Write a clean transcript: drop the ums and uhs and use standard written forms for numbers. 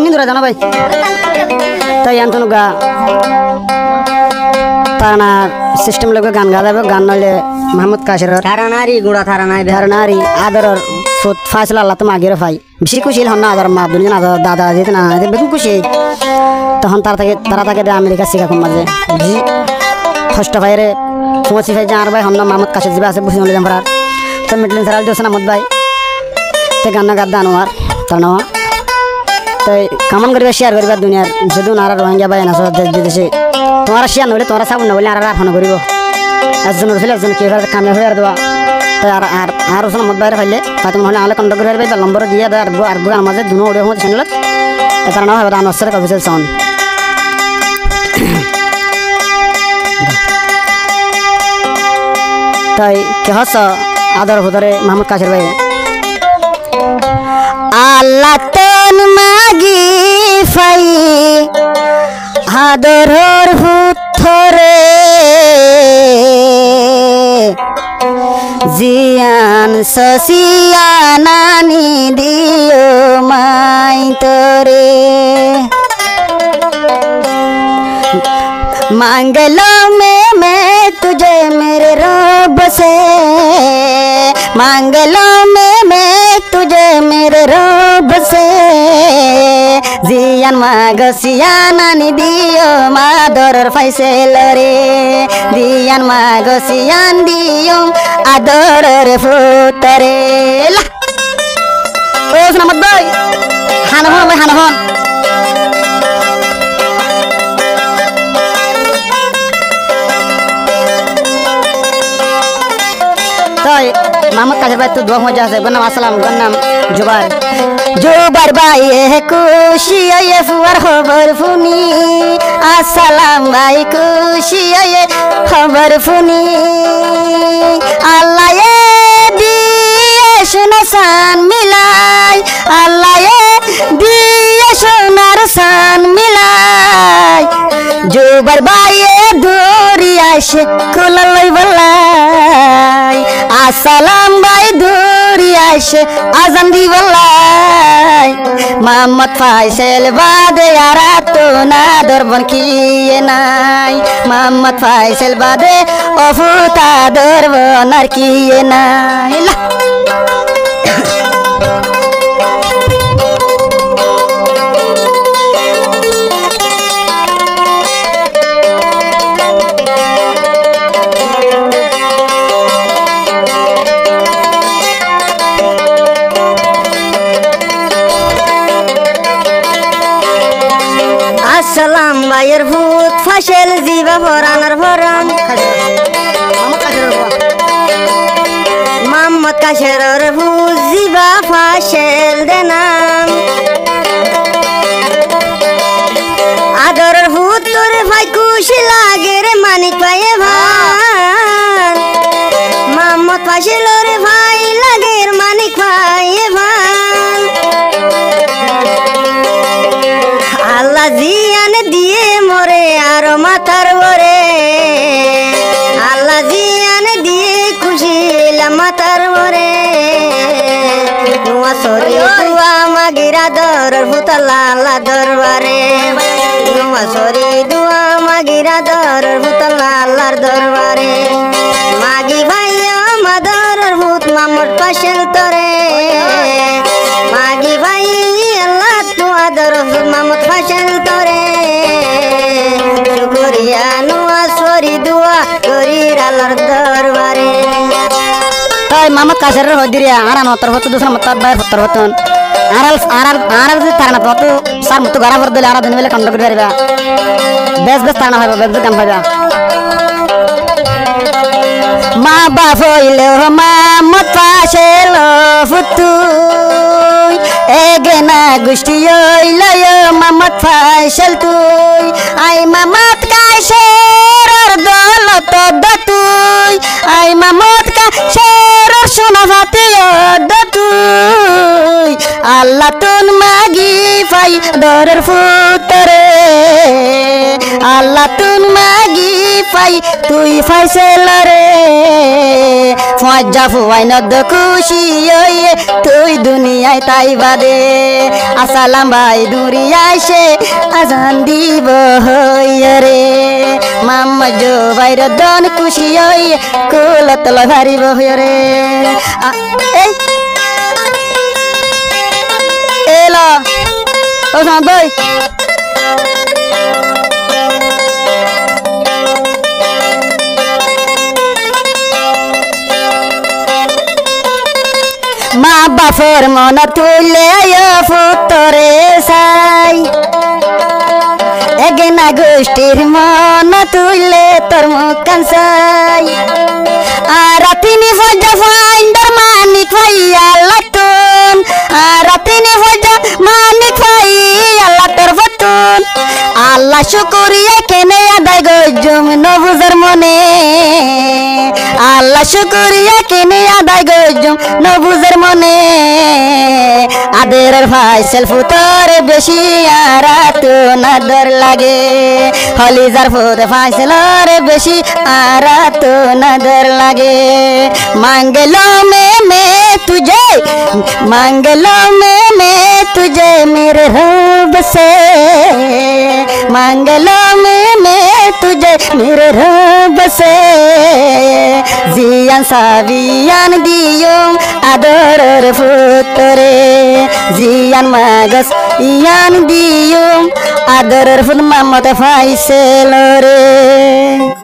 কিন্তু জানো ভাই তাই আন্তনু গা তারা সিস্টেম লোক গান গালাবে গান নইলে মোহাম্মদ কাশের থারানারি গুড়া থারানাই ধারণারি আদরর ফুট ফাইসলা আল্লাহ তো মাগির ফাই বেশি খুশি হন না আদর মা দুজন দাদা যেতে না বেগুন খুশি তখন তারা তাকে আমেরিকা শিখা কম মাঝে জি ষষ্ঠ ভাইরে পৌঁছি ভাই আর ভাই হন না মোহাম্মদ কাশের যাবে আছে বুঝি নলে যাবার তো মিটলিন সারাল দিয়েছে না মত ভাই তো গান্না গাদ্দা আনোয়ার তার নেওয়া তাই কামান করিবা শেয়ার করিবা দুনিয়ার যদি আর রোহিঙ্গা ভাই না দেশ বিদেশে তোমার শেয়ার নইলে তোমার চাবুন না বলে আর ফোন করিব একজনের ফেলে একজন কে কামে হয়ে আর দেওয়া তাই আর ওখানে মত বাইরে ফাইলে তাই তুমি হলে আলে কন্ট্যাক্ট করে পাইবা নম্বর দিয়ে দেয় আর গান মাঝে দুনো ওডিও হচ্ছে চ্যানেলত তার নাম হবে আনোয়ার অফিসিয়াল সাউন্ড তাই কে হস আদর ভুতরে মোহাম্মদ কাশের ভাই আল্লাহ তন মাগি ফাই আদরর ভুতরে জিয়ান সসিয়ানানি দিও মাই তোরে मांगलो में मैं तुझे मेरे रब से मांगलो में मैं तुझे मेरे रब से जियान मागसियानानि दियो मादरर फाइसेल रे जियान मागसियान दियो आदरर फुतरे ला ओ सलामत भाई हानहन भाई हानहन मोहम्मद काशर भाई तू दुआ मजा से गन्नाम अस्सलाम गन्नाम जुबार भाई है खुशी ये फुआर खबर फुनी अस्सलाम भाई खुशी ये खबर फुनी अल्लाह ये दिए सुनसान मिलाई अल्लाह ये दिए सोनार सान मिलाई जुबार भाई ये दूरिया से खुलल बलाई अस्सलाम भाई दूरिया से आजम दी बलाई मोहम्मद फाइसल बादे यारा तो ना दरबन किए नाई मोहम्मद फाइसल बादे अफुता दरबन किए नाई ला अस्सलाम भाइयर भूत फाशेल जीवा भरानर भरान मोहम्मद काशेर भूत जीवा फाशेल देनाम आदर भूत तोरे भाई खुशी लागे रे मानिक भाई भान मोहम्मद फाशेल रे भाई लागे रे मानिक भाई भान আল্লাহ জিয়ান দিয়ে মরে আর মাথার বরে আল্লাহ জিয়ান দিয়ে খুশি মাথার বরে নুয়া সরি দুয়া মাগিরা দর ভুতলা আল্লাহ দরবারে নুয়া সরি দুয়া মাগিরা দর ভুতলা আল্লাহর দরবারে মাগি ভাই আমাদের ভূত মামুর পাশেল তরে মাগি ভাই আল্লাহ তো আদর মামুদ ফাশল তরে শুকরিয়া নুয়া সরি দুয়া করি আল্লাহর দরবারে তাই মোহাম্মদ কাশের হদিরিয়া আরান হতর হতো দুসরা মত বাই হতর হতন আরাল যে তারা তো সার মত গড়া ভর দিলে আরা দিন বেলে কন্ড করে পারিবা বেশ বেশ তারা হইবা বেশ গান হইবা মা বাপ হইলে মোহাম্মদ ফাশল ফুতুই এগেনা গুষ্টি হইল মোহাম্মদ ফাশল তুই আই মোহাম্মদ কাশের দৌলত তুই আই মোহাম্মদ কাশের সোনা জাতি তুই আল্লাহ তুন মাগি ফাই দরের ফুতরে আল্লাহ তুন মাগি পাই তুই ফাইসেল রে ফজা ফুয়াই নদ খুশি হইয়ে তুই দুনিয়ায় তাই বাদে আসালাম ভাই দুরিয়ায় সে আজান দিব হইয়ে রে মাম্মা জো ভাইর দন খুশি হইয়ে কুলত লহারিব হইয়ে রে এই এলা ও সাদ ভাই মা বাপর মন তুলে ফুতরে সাই এগেনা গোষ্ঠীর মন তুলে তোর মুখান সাই আর তিনি ফজা ফাইন্ডার মানিক ভাই আল্লাহ তুন আর তিনি ফজা মানিক ভাই আল্লাহ তোর ফতুন আল্লাহ শুকরিয়া কেনে আদায় গজম নবুজার মনে আল্লাহ শুকরিয়া কেনে আদায় গজম নবুজার মনে আদের ফাইসেল ফুতর বেশি আর তো নাদর লাগে হলিজার ফুত ফাইসেলর বেশি আর তো নাদর লাগে মাঙ্গলো মে তুঝে मांगलो मैं तुझे मेरे रब से मांगलो मैं तुझे मेरे रब से जियान सावियान दियों आदर फुतरे जियान मागस इयान दियों आदर फुत मामत फाइसेल रे।